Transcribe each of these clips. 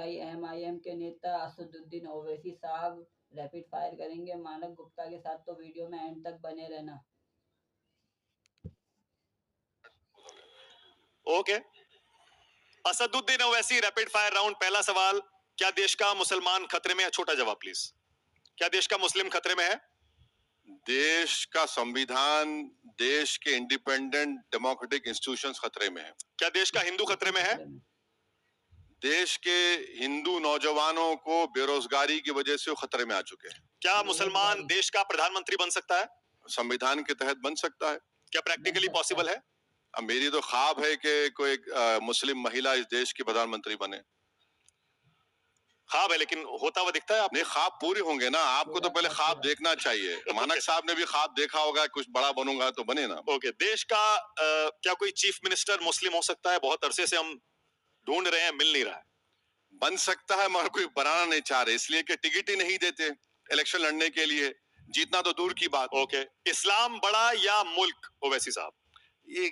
AIMIM के नेता असदुद्दीन ओवैसी साहब रैपिड फायर करेंगे मानक गुप्ता के साथ, तो वीडियो में एंड तक बने रहना। Okay, Asaduddin Owaisi rapid fire round. पहला सवाल, क्या देश का मुसलमान खतरे में है? छोटा जवाब प्लीज। क्या देश का मुस्लिम खतरे में है? देश का संविधान, देश के इंडिपेंडेंट डेमोक्रेटिक इंस्टीट्यूशंस खतरे में है। क्या देश का हिंदू खतरे में है? देश के हिंदू नौजवानों को बेरोजगारी की वजह से वो खतरे में आ चुके हैं। क्या मुसलमान देश का प्रधानमंत्री बन सकता है? संविधान के तहत बन सकता है। क्या प्रैक्टिकली पॉसिबल है? अब मेरी तो ख्वाब है कि कोई मुस्लिम महिला इस देश की प्रधानमंत्री बने। ख्वाब है लेकिन होता हुआ दिखता है? आप नहीं, ख्वाब पूरे होंगे ना। आपको तो पहले ख्वाब देखना चाहिए। मानक साहब ने भी ख्वाब देखा होगा, कुछ बड़ा बनूंगा तो बने ना। ओके, देश का क्या कोई चीफ मिनिस्टर मुस्लिम हो सकता है? बहुत अरसे से हम ढूंढ रहे हैं, मिल नहीं रहा है। बन सकता है मगर कोई बनाना नहीं चाह रहे, इसलिए कि टिकट ही नहीं देते इलेक्शन लड़ने के लिए। जीतना तो दूर की बात। ओके, इस्लाम बड़ा या मुल्क? ओवैसी साहब,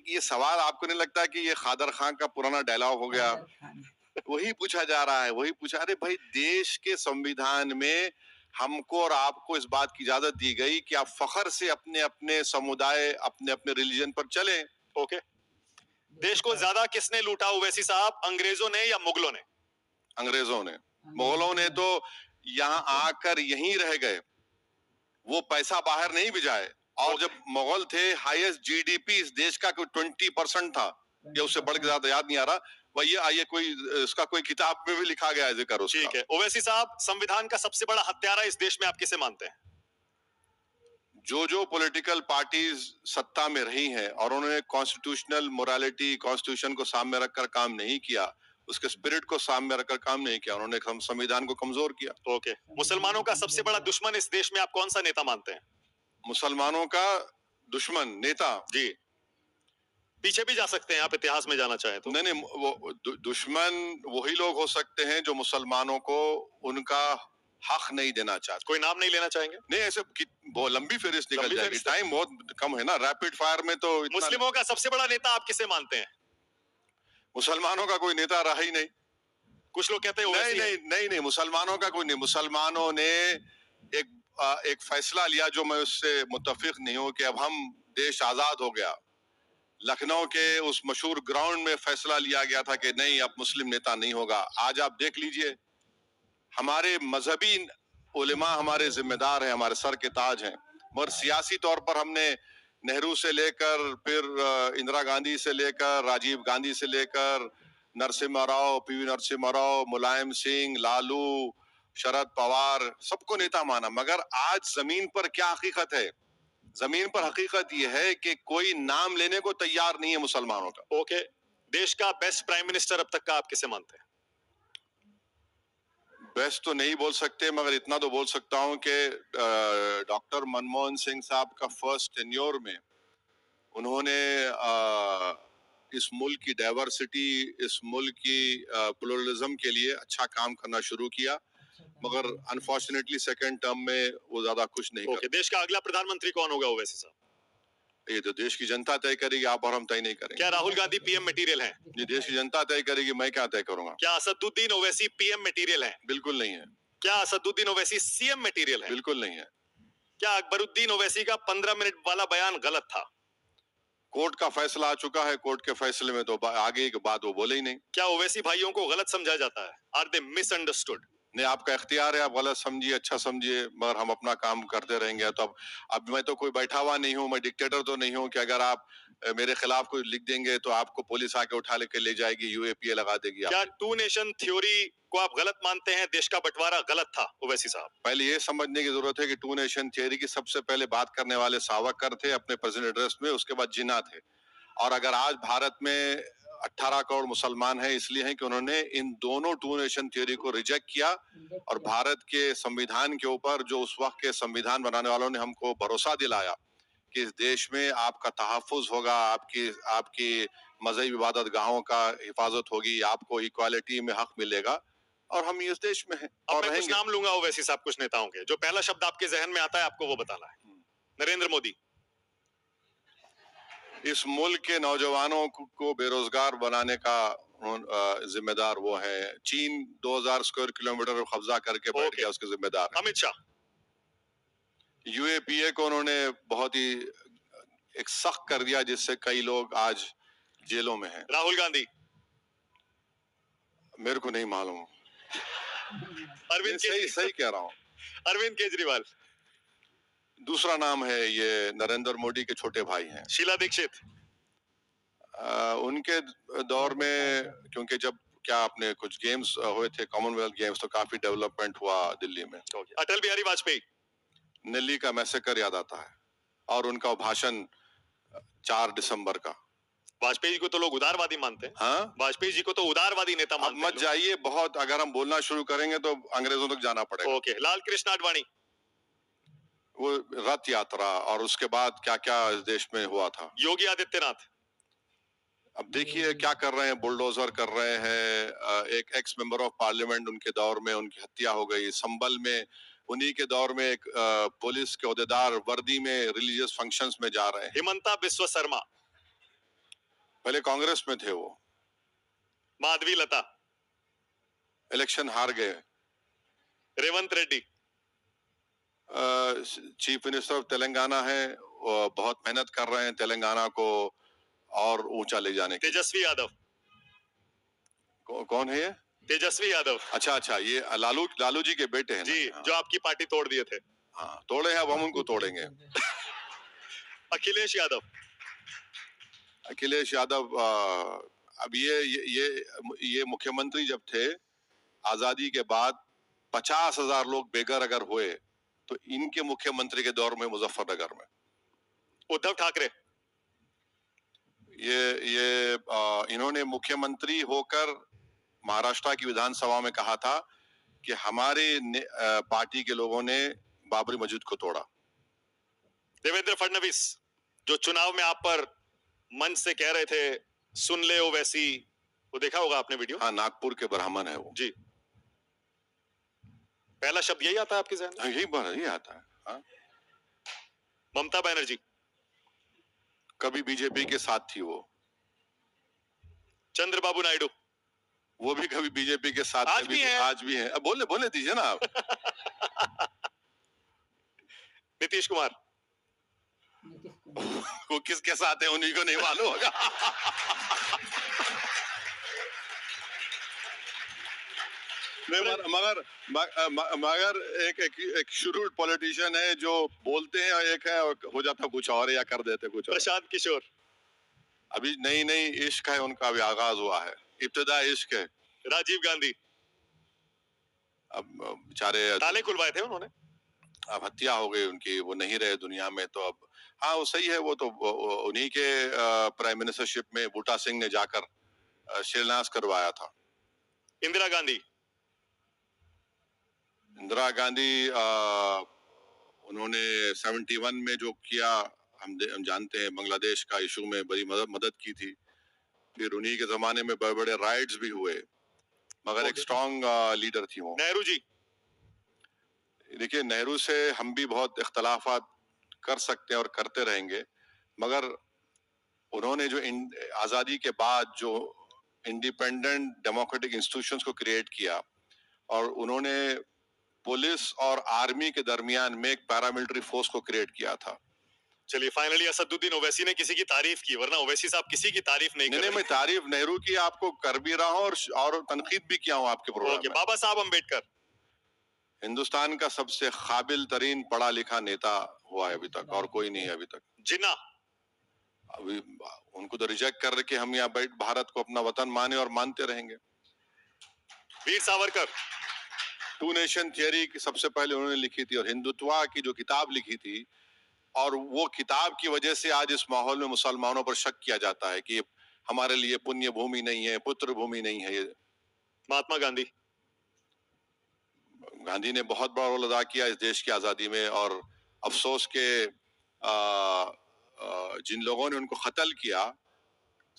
ये सवाल आपको नहीं लगता कि ये खादर खान का पुराना डायलॉग हो गया? वही पूछा जा रहा है, वही पूछा। अरे भाई, देश के संविधान में हमको और आपको इस बात की इजाजत दी गई कि आप फखर से अपने अपने समुदाय, अपने अपने रिलीजन पर चले। ओके, देश को ज्यादा किसने लूटा ओवैसी साहब, अंग्रेजों ने या मुगलों ने? अंग्रेजों ने। मुगलों ने तो यहाँ आकर यहीं रह गए, वो पैसा बाहर नहीं भिजाए। और जब मुगल थे, हाईएस्ट जीडीपी इस देश का कोई 20% था, या उससे बढ़ के ज्यादा याद नहीं आ रहा। वही आइए, कोई इसका कोई किताब में भी लिखा गया है जिक्र उसका। ठीक है, ओवैसी साहब, संविधान का सबसे बड़ा हत्यारा इस देश में आप किसे मानते हैं? जो पॉलिटिकल पार्टीज सत्ता में रही हैं और उन्होंने कॉन्स्टिट्यूशनल मोरालिटी, कॉन्स्टिट्यूशन को सामने रखकर काम नहीं किया, उसके स्पिरिट को सामने रखकर काम नहीं किया, उन्होंने संविधान को कमजोर किया। ओके, मुसलमानों का सबसे बड़ा दुश्मन इस देश में आप कौन सा नेता मानते हैं? मुसलमानों का दुश्मन नेता? जी, पीछे भी जा सकते हैं आप, इतिहास में जाना चाहें तो। नहीं, वो दुश्मन वही लोग हो सकते हैं जो मुसलमानों को उनका हक नहीं देना चाहते। कोई नाम नहीं लेना चाहेंगे? नहीं, ऐसे बहुत लंबी फहरिस्त निकल जाएगी, टाइम बहुत कम है ना। रैपिड फायर में तो मुस्लिमों का सबसे बड़ा नेता आप किसे मानते हैं? मुसलमानों का कोई नेता रहा ही नहीं। कुछ लोग कहते हैं नहीं, मुसलमानों का कोई नहीं। मुसलमानों ने एक फैसला लिया जो मैं उससे मुत्तफिक नहीं हूं कि अब हम देश आजाद हो गया। लखनऊ के उस मशहूर ग्राउंड में फैसला लिया गया था कि नहीं, अब मुस्लिम नेता नहीं होगा। आज आप देख लीजिए, हमारे मजहबी उलेमा हमारे जिम्मेदार हैं, हमारे सर के ताज हैं, मगर सियासी तौर पर हमने नेहरू से लेकर, फिर इंदिरा गांधी से लेकर, राजीव गांधी से लेकर, नरसिम्हा राव, पीवी नरसिम्हा राव, मुलायम सिंह, लालू, शरद पवार, सबको नेता माना। मगर आज जमीन पर क्या हकीकत है? जमीन पर हकीकत यह है कि कोई नाम लेने को तैयार नहीं है मुसलमानों का। ओके, देश का बेस्ट प्राइम मिनिस्टर अब तक का आप किसे मानते हैं? बेस्ट तो नहीं बोल सकते, मगर इतना तो बोल सकता हूं कि डॉक्टर मनमोहन सिंह साहब का फर्स्ट टेन्योर में उन्होंने इस मुल्क की डाइवर्सिटी, इस मुल्क की प्लुरलिज्म के लिए अच्छा काम करना शुरू किया। मगर अनफॉर्चुनेटली सेकंड टर्म में वो ज्यादा कुछ नहीं कर। देश का अगला प्रधानमंत्री कौन होगा ओवैसी साहब? ये तो देश की जनता तय करेगी, आप और हम तय नहीं करेंगे। क्या राहुल गांधी पीएम मटेरियल हैं? ये देश की जनता तय करेगी, मैं क्या तय करूंगा। क्या असदुद्दीन ओवैसी पीएम मटेरियल हैं? बिल्कुल नहीं है। क्या असदुद्दीन ओवैसी सीएम मटेरियल है? बिल्कुल नहीं है। क्या अकबरुद्दीन ओवैसी का 15 मिनट वाला बयान गलत था? कोर्ट का फैसला आ चुका है, कोर्ट के फैसले में तो आगे की बात वो बोले ही नहीं। क्या ओवैसी भाइयों को गलत समझा जाता है? Are they misunderstood? नहीं, आपका इख्तियार है, आप गलत समझिए, अच्छा समझिए, मगर हम अपना काम करते रहेंगे। तो अब मैं तो कोई बैठा हुआ नहीं हूँ, मैं डिक्टेटर तो नहीं हूँ कि अगर आप मेरे खिलाफ कोई लिख देंगे तो आपको पुलिस आके उठा लेके ले जाएगी, यूएपीए लगा देगी। क्या टू नेशन थ्योरी को आप गलत मानते हैं? देश का बंटवारा गलत था ओवैसी साहब? पहले ये समझने की जरूरत है कि टू नेशन थ्योरी की सबसे पहले बात करने वाले सावरकर थे अपने प्रेसिडेंट एड्रेस में, उसके बाद जिन्ना थे। और अगर आज भारत में 18 करोड़ मुसलमान हैं, इसलिए हैं कि उन्होंने इन दोनों टू नेशन थ्योरी को रिजेक्ट किया और भारत के संविधान के ऊपर, जो उस वक्त के संविधान बनाने वालों ने हमको भरोसा दिलाया कि इस देश में आपका तहफ़्फ़ुज़ होगा, आपकी मज़हबी इबादत गाहों का हिफाजत होगी, आपको इक्वालिटी में हक मिलेगा, और हम इस देश में हैं। और मैं कुछ नाम लूंगा ओवैसी साहब, कुछ नेताओं के, जो पहला शब्द आपके जहन में आता है आपको वो बताना है। नरेंद्र मोदी। इस मुल्क के नौजवानों को बेरोजगार बनाने का जिम्मेदार वो है। चीन 2000 स्क्वायर किलोमीटर कब्जा करके बैठ गया, उसके जिम्मेदार है। अमित शाह, यूएपीए को उन्होंने बहुत ही एक सख्त कर दिया, जिससे कई लोग आज जेलों में हैं। राहुल गांधी, मेरे को नहीं मालूम। अरविंद सही कह रहा हूँ। अरविंद केजरीवाल, दूसरा नाम है, ये नरेंद्र मोदी के छोटे भाई हैं। शीला दीक्षित, उनके दौर में, क्योंकि जब क्या आपने कुछ गेम्स हुए थे, कॉमनवेल्थ गेम्स, तो काफी डेवलपमेंट हुआ दिल्ली में। अटल बिहारी वाजपेयी, दिल्ली का मैसेकर याद आता है, और उनका भाषण 4 दिसंबर का। वाजपेयी जी को तो लोग उदारवादी मानते हैं। हाँ, वाजपेयी जी को तो उदारवादी नेता अब मानते हैं मत जाइए, बहुत अगर हम बोलना शुरू करेंगे तो अंग्रेजों तक जाना पड़ेगा। ओके, लाल कृष्ण आडवाणी, वो रथ यात्रा और उसके बाद क्या क्या इस देश में हुआ था। योगी आदित्यनाथ, अब देखिए क्या कर रहे हैं, बुलडोजर कर रहे हैं। एक एक्स मेंबर ऑफ पार्लियामेंट, उनके दौर में उनकी हत्या हो गई। संभल में उन्हीं के दौर में एक पुलिस के ओहदेदार वर्दी में रिलीजियस फंक्शंस में जा रहे हैं। हिमंता बिस्वा शर्मा, पहले कांग्रेस में थे वो, माधवी लता, इलेक्शन हार गए। Revanth Reddy, chief minister of Telangana है, वो बहुत मेहनत कर रहे हैं तेलंगाना को और ऊंचा ले जाने के। तेजस्वी यादव, कौन है ये? तेजस्वी यादव, अच्छा, ये लालू जी के बेटे हैं जी, हाँ। जो आपकी पार्टी तोड़ दिए थे। हाँ, तोड़े हैं, अब हम उनको तोड़ेंगे। अखिलेश यादव, अखिलेश यादव, अब ये मुख्यमंत्री जब थे आजादी के बाद, 50,000 लोग बेघर अगर हुए, तो इनके मुख्यमंत्री के दौर में मुजफ्फरनगर में। उद्धव ठाकरे, इन्होंने मुख्यमंत्री होकर महाराष्ट्र की विधानसभा में कहा था कि हमारे पार्टी के लोगों ने बाबरी मस्जिद को तोड़ा। देवेंद्र फडणवीस, जो चुनाव में आप पर मंच से कह रहे थे सुन ले ओ वैसी, वो देखा होगा आपने वीडियो। हाँ, नागपुर के ब्राह्मण है वो जी। पहला शब्द यही आता है आपके जहन में? हाँ, यही आता है। हाँ। ममता बनर्जी, कभी बीजेपी के साथ थी वो। चंद्रबाबू नायडू, वो भी कभी बीजेपी के साथ आज भी है। आज भी है। अब बोले दीजिए ना आप। नीतीश कुमार, वो किसके साथ है उन्हीं को नहीं मालूम होगा। मगर एक शुरू पॉलिटिशियन है जो बोलते हैं एक है और हो जाता कुछ और या कर देते कुछ और। प्रशांत किशोर, अभी नई इश्क है उनका, अभी आगाज हुआ है, इब्तिदा इश्क है। राजीव गांधी, अब बेचारे ताले खुलवाए थे उन्होंने, अब हत्या हो गई उनकी, वो नहीं रहे दुनिया में, तो अब हाँ वो सही है। वो तो उन्हीं के प्राइम मिनिस्टरशिप में बूटा सिंह ने जाकर शिलान्यास करवाया था। इंदिरा गांधी, उन्होंने 71 में जो किया, हम जानते हैं, बांग्लादेश का इशू में बड़ी मदद की थी। फिर उन्हीं के जमाने में बड़े बड़े राइट्स भी हुए, मगर एक स्ट्रॉन्ग लीडर थी वो। नेहरू जी, देखिए नेहरू से हम भी बहुत इख्तलाफात कर सकते हैं और करते रहेंगे, मगर उन्होंने जो आजादी के बाद जो इंडिपेंडेंट डेमोक्रेटिक इंस्टीट्यूशंस को क्रिएट किया, और उन्होंने पुलिस और आर्मी के दरमियान में एक पैरामिलिट्री फोर्स को क्रिएट किया था। चलिए फाइनली असदुद्दीन ओवैसी ने किसी की तारीफ की, वरना ओवैसी साहब किसी की तारीफ नहीं कर रहे। मैं तारीफ नेहरू की आपको कर भी रहा हूँ और तनकीद भी किया हूँ आपके प्रोग्राम में। बाबा साहब अम्बेडकर, हिंदुस्तान का सबसे काबिल तरीन पढ़ा लिखा नेता हुआ है अभी तक, और कोई नहीं है अभी तक। जिन्ना, अभी उनको तो रिजेक्ट कर के हम यहाँ बैठ भारत को अपना वतन माने और मानते रहेंगे। Veer Savarkar, to nation theory की सबसे पहले उन्होंने लिखी थी, और हिंदुत्व की जो किताब लिखी थी, और वो किताब की वजह से आज इस माहौल में मुसलमानों पर शक किया जाता है कि हमारे लिए पुण्य भूमि नहीं है, पुत्र भूमि नहीं है। महात्मा गांधी, गांधी ने बहुत बड़ा रोल अदा किया इस देश की आजादी में, और अफसोस के जिन लोगों ने उनको कत्ल किया,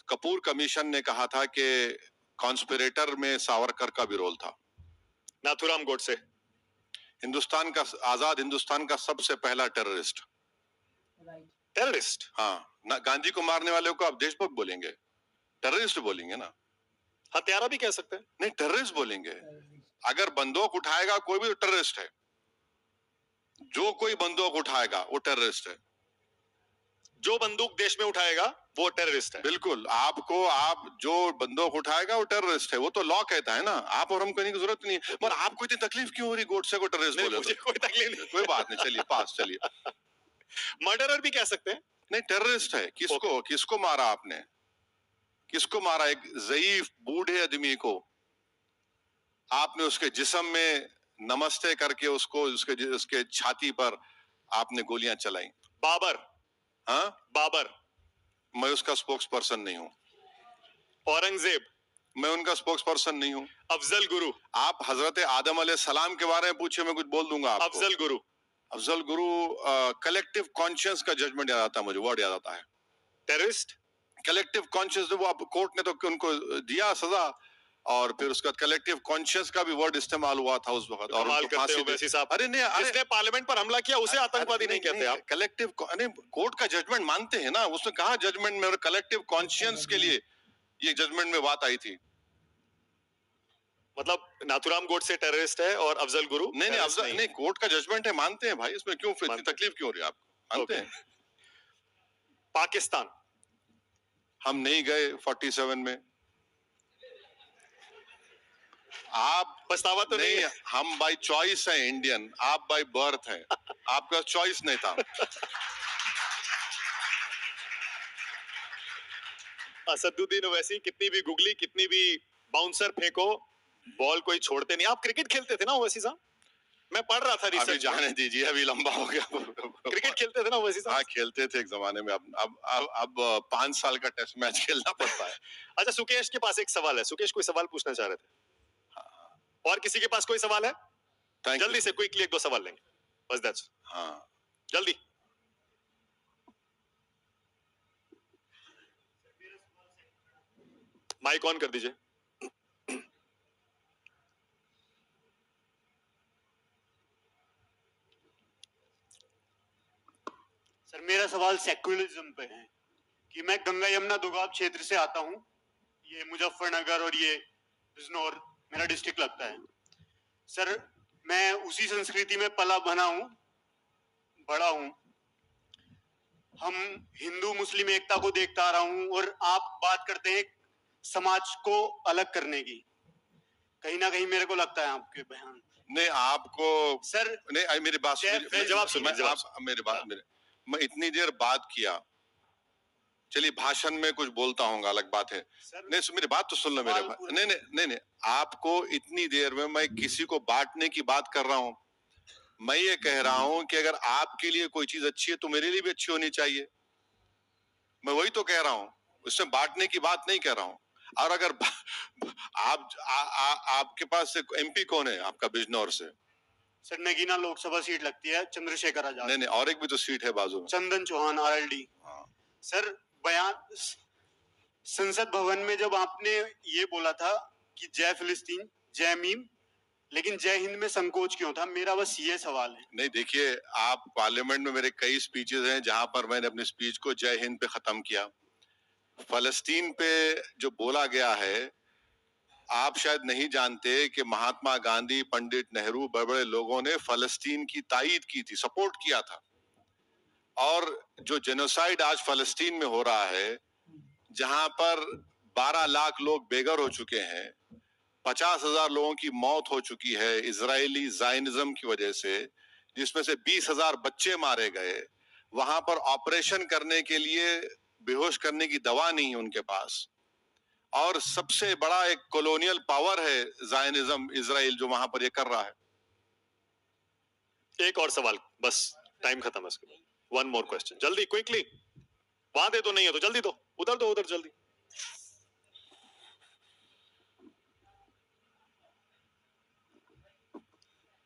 कपूर कमीशन ने कहा था कि कॉन्स्पिरेटर में सावरकर का भी रोल था। नाथूराम गोडसे, हिंदुस्तान का आजाद हिंदुस्तान का सबसे पहला टेररिस्ट। टेररिस्ट? हाँ, ना गांधी को मारने वाले को आप देशभक्त बोलेंगे, टेररिस्ट बोलेंगे ना। हत्यारा भी कह सकते हैं। नहीं, टेररिस्ट बोलेंगे। अगर बंदूक उठाएगा कोई भी तो टेररिस्ट है। जो कोई बंदूक उठाएगा वो टेररिस्ट है। जो बंदूक देश में उठाएगा वो टेररिस्ट है। बिल्कुल, आप जो बंदूक उठाएगा वो टेररिस्ट है। वो तो लॉ कहता है ना, आप और हम कहने की जरूरत नहीं है। मगर आपको इतनी तकलीफ क्यों हो रही गोडसे को टेररिस्ट बोले? मुझे कोई तकलीफ नहीं। कोई बात नहीं, चलिए पास चलिए। मर्डरर भी कह सकते हैं। नहीं, टेररिस्ट है। किसको मारा आपने? किसको मारा? एक ज़ईफ बूढ़े आदमी को आपने उसके जिस्म में नमस्ते करके उसको उसके छाती पर आपने गोलियां चलाई। बाबर। हाँ, बाबर। मैं उसका स्पोक्स पर्सन नहीं हूं। औरंगजेब। मैं उनका स्पोक्स पर्सन नहीं हूं। अफजल गुरु। आप हजरत आदम अलैहिस्सलाम के बारे में पूछे, मैं कुछ बोल दूंगा आपको। अफजल गुरु। अफजल गुरु, कलेक्टिव कॉन्शियस का जजमेंट याद आता है मुझे, वर्ड याद आता है। टेररिस्ट। कलेक्टिव कॉन्शियस, वो आप कोर्ट ने तो उनको दिया सजा, और फिर उसका कलेक्टिव कॉन्शियस का भी वर्ड इस्तेमाल हुआ था उस वक्त। और कमाल करते हो वैसी साहब। अरे नहीं, जिसने पार्लियामेंट पर हमला किया उसे आतंकवादी नहीं कहते आप। कलेक्टिव, कोर्ट का जजमेंट मानते हैं ना, उसने कहा जजमेंट में, और कलेक्टिव कॉन्शियस के लिए ये जजमेंट में बात आई थी। मतलब नाथुराम गोडसे टेररिस्ट है और अफजल गुरु नहीं, अफजल नहीं, कोर्ट का जजमेंट है, मानते हैं भाई, इसमें क्यों इतनी तकलीफ क्यों हो रही है आपको? मानते हैं। पाकिस्तान। हम नहीं गए 47 में। आप पछतावा तो नहीं है। हम बाय चॉइस है इंडियन, आप बाय बर्थ है। आपका चॉइस नहीं था। असदुद्दीन ओवैसी, कितनी भी गुगली, कितनी भी बाउंसर फेंको, बॉल कोई छोड़ते नहीं। आप क्रिकेट खेलते थे ना ओवैसी साहब? मैं पढ़ रहा था अभी रिसर्च। जाने दीजिए, अभी लंबा हो गया। क्रिकेट खेलते थे ना ओवैसी साहब? हाँ, खेलते थे एक जमाने में। अब 5 साल का टेस्ट मैच खेलना पड़ता है। अच्छा, सुकेश के पास एक सवाल है। सुकेश कोई सवाल पूछना चाह रहे थे? और किसी के पास कोई सवाल है? जल्दी से क्विकली 1-2 सवाल लेंगे बस, दैट्स। हाँ, जल्दी। माइक ऑन कर दीजिए। सर, मेरा सवाल सेक्युलरिज्म पे है कि मैं गंगा यमुना दोगाब क्षेत्र से आता हूँ। ये मुजफ्फरनगर और ये बिजनौर मेरा डिस्ट्रिक्ट लगता है। सर, मैं उसी संस्कृति में पला बना हूँ, बड़ा हूँ। हम हिंदू मुस्लिम एकता को देखता आ रहा हूँ, और आप बात करते हैं समाज को अलग करने की। कहीं ना कहीं मेरे को लगता है आपके बयान नहीं आपको सर, नहीं, मेरी बात जवाब सुनिए। मेरी बात, मैं इतनी देर बात किया, चलिए भाषण में कुछ बोलता हूँ, अलग बात है। नहीं, मेरी बात तो सुन लो मेरे भाई। नहीं, आपको इतनी देर में मैं किसी को बांटने की बात कर रहा हूँ? मैं ये कह रहा हूँ कि अगर आपके लिए कोई चीज अच्छी है तो मेरे लिए भी अच्छी होनी चाहिए। मैं वही तो कह रहा हूँ, उसमें बांटने की बात नहीं कह रहा हूँ। और अगर आपके पास एमपी कौन है आपका बिजनौर से? सर, नगीना लोकसभा सीट लगती है, चंद्रशेखर आजाद। नहीं, और एक भी तो सीट है बाजू में, चंदन चौहान आरएलडी। सर, बयान संसद भवन में जब आपने ये बोला था कि जय फिलिस्तीन जय मीम, लेकिन जय हिंद में संकोच क्यों था? मेरा बस ये सवाल है। नहीं, देखिए, आप पार्लियामेंट में मेरे कई स्पीचेस हैं जहां पर मैंने अपनी स्पीच को जय हिंद पे खत्म किया। फलस्तीन पे जो बोला गया है, आप शायद नहीं जानते कि महात्मा गांधी, पंडित नेहरू, बड़े बड़े लोगों ने फलस्तीन की तायीद की थी, सपोर्ट किया था। और जो जेनोसाइड आज फलस्तीन में हो रहा है, जहां पर 12 लाख लोग बेघर हो चुके हैं, 50,000 लोगों की मौत हो चुकी है इजरायली ज़ायनिज्म की वजह से, जिसमें से 20,000 बच्चे मारे गए, वहां पर ऑपरेशन करने के लिए बेहोश करने की दवा नहीं है उनके पास। और सबसे बड़ा एक कॉलोनियल पावर है ज़ायनिज्म, इजराइल, जो वहां पर ये कर रहा है। एक और सवाल बस, टाइम खत्म है इसके। वन मोर क्वेश्चन, जल्दी, क्विकली। वहां दे तो नहीं है तो जल्दी दो, उधर दो, उधर जल्दी।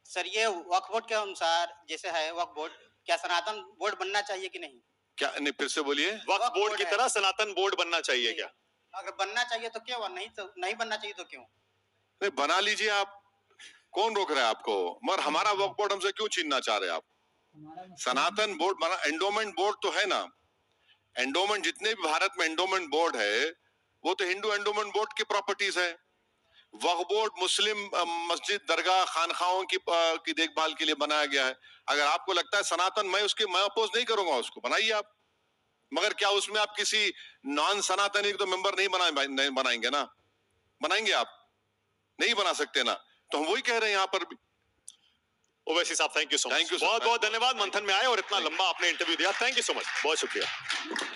सर, ये वक्फ बोर्ड के अनुसार जैसे है वक्फ बोर्ड, क्या सनातन बोर्ड बनना चाहिए कि नहीं? क्या? नहीं, फिर से बोलिए। वक्फ बोर्ड की तरह सनातन बोर्ड बनना चाहिए क्या? अगर बनना चाहिए तो क्यों, नहीं तो नहीं बनना चाहिए तो क्यों? नहीं, बना लीजिए आप, कौन रोक रहा है आपको? मगर हमारा वक्फ बोर्ड हमसे क्यों छीनना चाह रहे हैं आप? सनातन बोर्ड बना, एंडोमेंट बोर्ड तो है ना। एंडोमेंट, जितने भी भारत में एंडोमेंट बोर्ड है, वो तो हिंदू एंडोमेंट बोर्ड की प्रॉपर्टीज है। वक्फ बोर्ड मुस्लिम मस्जिद, दरगाह, खानखाओं की देखभाल के लिए बनाया गया है। अगर आपको लगता है सनातन, मैं अपोज नहीं करूंगा, उसको बनाइए आप, मगर क्या उसमें आप किसी नॉन सनातनी तो मेंबर नहीं बनाएंगे ना? बनाएंगे आप? नहीं बना सकते ना। तो हम वही कह रहे हैं यहाँ पर भी। ओवैसी साहब, thank you so much, Thank you, sir. बहुत बहुत धन्यवाद। मंथन में आए और इतना लंबा आपने इंटरव्यू दिया, थैंक यू सो मच, बहुत शुक्रिया।